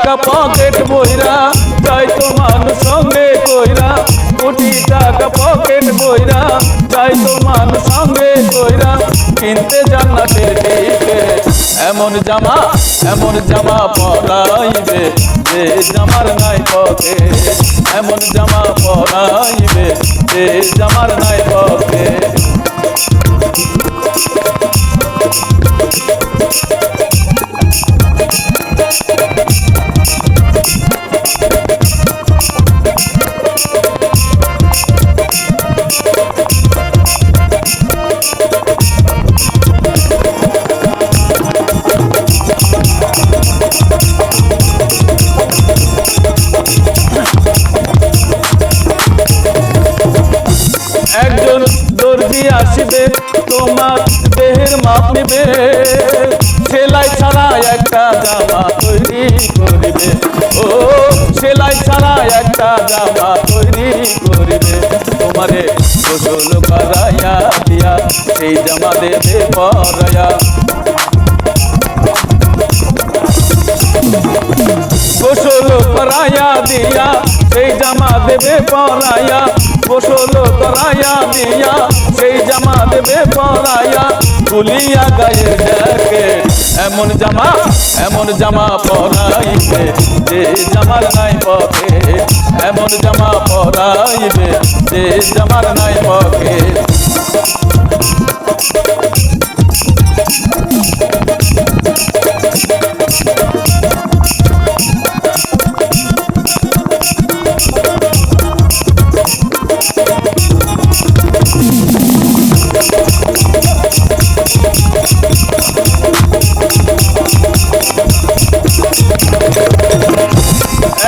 টাকা পকেট বইরা যাইতো মানুষ সঙ্গে কইরা, কোটি টাকা পকেট বইরা যাইতো মানুষ সঙ্গে কইরা, কিনতে জান্নাতের টিকিট। এমন জামা পরাইবে যে জামার নাই পকেট, এমন জামা পরাইবে যে জামার নাই পকেট। একজন দর্জি আসিবে তোমার দেহের মাপ নিবে, সেলাই ছাড়া একটা জামা তৈরি করিবে, ও সেলাই ছাড়া একটা জামা তৈরি করিবে। তোমারে গোসল করাইয়া দিয়া সেই জামা দেবে পরাইয়া, গোসল করাইয়া দিয়া সেই জামা দেবে পরাইয়া, গোসল করাইয়া দিয়া সেই জামা দেবে পরাইয়া, খুলিয়া গায়ের জ্যাকেট। এমন জামা পরাইবে যে জামার নাই পকেট, এমন জামা পরাইবে যে জামার নাই পকেট।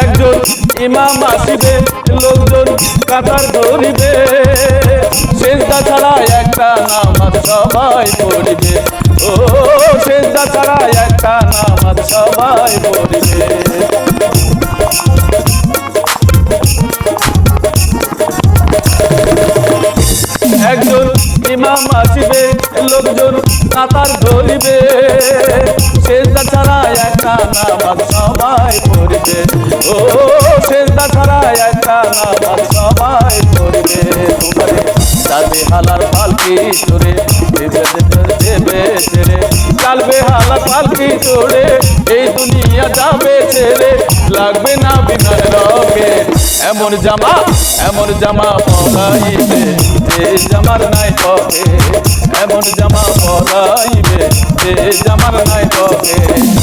একজন ইমাম আসিবে লোকজন কাতার ধরিবে, সেজদা ছাড়া একটা নামাজ সবাই পড়িবে, ও সেজদা ছাড়া একটা নামাজ সবাই পড়িবে। একজন ইমাম আসিবে লোকজন কাতার ধরিবে, সেজদা ছাড়া একটা নামাজ সবাই পড়িবে, ও সেজদা ছাড়া একটা নামাজ সবাই পড়িবে। তোমারে যাবে হালার পালকি চড়ে দেবে ছেড়ে, চালবে হালার পালকি চড়ে এই দুনিয়া যাবে ছেড়ে, লাগবে না বিনার রকেট। এমন জামা পরাইবে যে জামার নাই পকেট, এমন জামা পরাইবে যে জামার নাই পকেট।